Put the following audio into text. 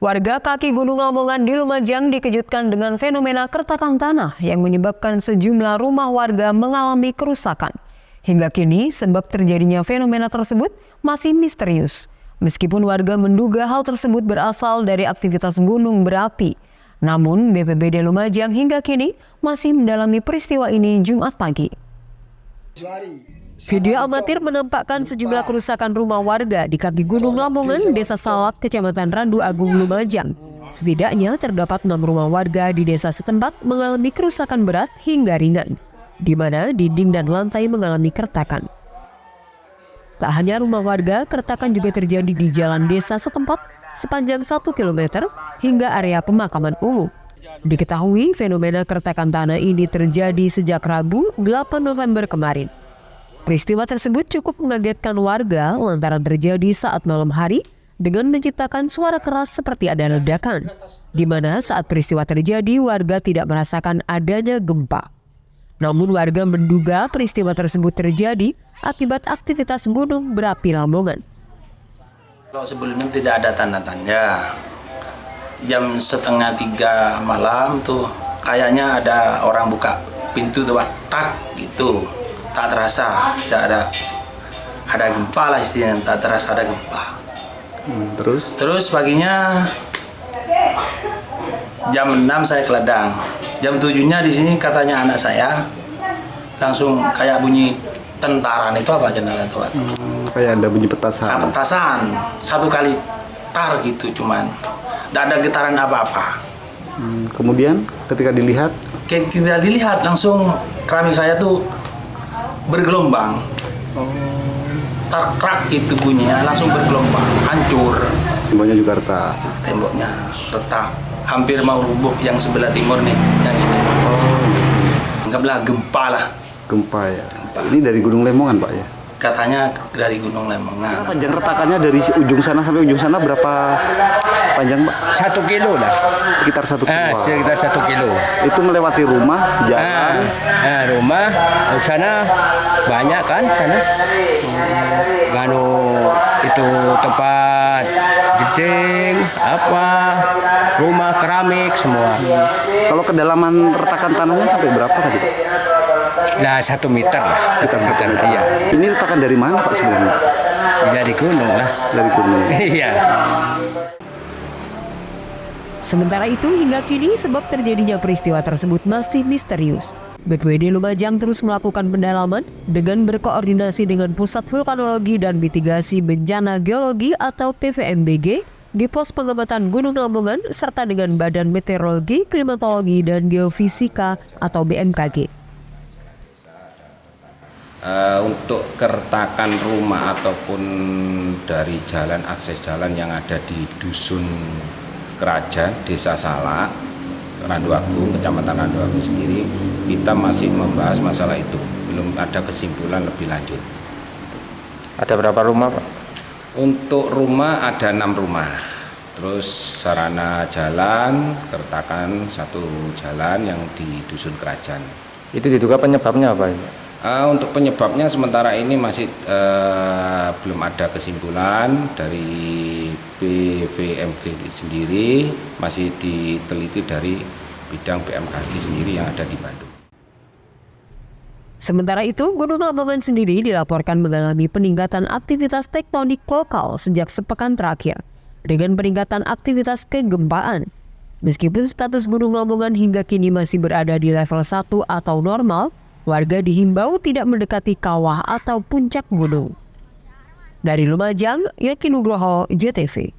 Warga kaki Gunung Lamongan di Lumajang dikejutkan dengan fenomena keretakan tanah yang menyebabkan sejumlah rumah warga mengalami kerusakan. Hingga kini, sebab terjadinya fenomena tersebut masih misterius. Meskipun warga menduga hal tersebut berasal dari aktivitas gunung berapi. Namun, BPBD Lumajang hingga kini masih mendalami peristiwa ini Jumat pagi. Video amatir menampakkan sejumlah kerusakan rumah warga di kaki Gunung Lamongan, Desa Salak, Kecamatan Randu Agung, Lumajang. Setidaknya terdapat 6 rumah warga di desa setempat mengalami kerusakan berat hingga ringan, di mana dinding dan lantai mengalami keretakan. Tak hanya rumah warga, keretakan juga terjadi di jalan desa setempat sepanjang 1 km hingga area pemakaman umum. Diketahui fenomena keretakan tanah ini terjadi sejak Rabu 8 November kemarin. Peristiwa tersebut cukup mengagetkan warga lantaran terjadi saat malam hari dengan menciptakan suara keras seperti ada ledakan, di mana saat peristiwa terjadi warga tidak merasakan adanya gempa. Namun warga menduga peristiwa tersebut terjadi akibat aktivitas gunung berapi Lamongan. Kalau sebelumnya tidak ada tanda-tanda, jam 2:30 malam tuh kayaknya ada orang buka pintu tuh Pak, tak gitu. Tak terasa, tidak ada gempa lah istilahnya, tak terasa ada gempa. Terus paginya jam 6 saya ke ladang, jam 7-nya di sini katanya anak saya langsung kayak bunyi tentaran itu apa jenderal itu Pak? Kayak ada bunyi petasan. Petasan, 1 kali tar gitu cuman, tidak ada getaran apa-apa. Kemudian ketika dilihat? Kita dilihat langsung keramik saya tuh bergelombang, tak gitu bunyinya, langsung bergelombang, hancur. Temboknya juga retak. Temboknya retak, hampir mau rubuh yang sebelah timur nih, yang ini. Anggaplah gempa lah. Gempa ya. Gempa. Ini dari Gunung Lemongan Pak ya? Katanya dari Gunung Lemongan. Panjang retakannya dari ujung sana sampai ujung sana berapa panjang Pak? 1 kilo lah. Sekitar 1 kilo. Sekitar 1 kilo. Itu melewati rumah, jalan. Rumah, sana banyak kan sana. Itu tempat jeding, rumah keramik semua. Kalau kedalaman retakan tanahnya sampai berapa tadi Pak? Nah 1 meter lah. Sekitar 1 meter. Iya. Ini retakan dari mana Pak sebelumnya? Dari gunung lah. Dari gunung. Iya. Sementara itu hingga kini sebab terjadinya peristiwa tersebut masih misterius. BPBD Lumajang terus melakukan pendalaman dengan berkoordinasi dengan Pusat Vulkanologi dan Mitigasi Bencana Geologi atau PVMBG di pos pengamatan Gunung Lamongan serta dengan Badan Meteorologi, Klimatologi dan Geofisika atau BMKG. Untuk keretakan rumah ataupun dari jalan akses jalan yang ada di Dusun Kerajaan, Desa Salak, Randu Agung, Kecamatan Randu Agung sendiri, kita masih membahas masalah itu. Belum ada kesimpulan lebih lanjut. Ada berapa rumah Pak? Untuk rumah ada 6 rumah. Terus sarana jalan, keretakan 1 jalan yang di Dusun Kerajaan. Itu diduga penyebabnya apa? Untuk penyebabnya sementara ini masih belum ada kesimpulan dari BVMG sendiri, masih diteliti dari bidang BMKG sendiri yang ada di Bandung. Sementara itu, Gunung Lamongan sendiri dilaporkan mengalami peningkatan aktivitas tektonik lokal sejak sepekan terakhir, dengan peningkatan aktivitas kegempaan. Meskipun status Gunung Lamongan hingga kini masih berada di level 1 atau normal, warga dihimbau tidak mendekati kawah atau puncak gunung. Dari Lumajang, Yaki Nugroho, JTV.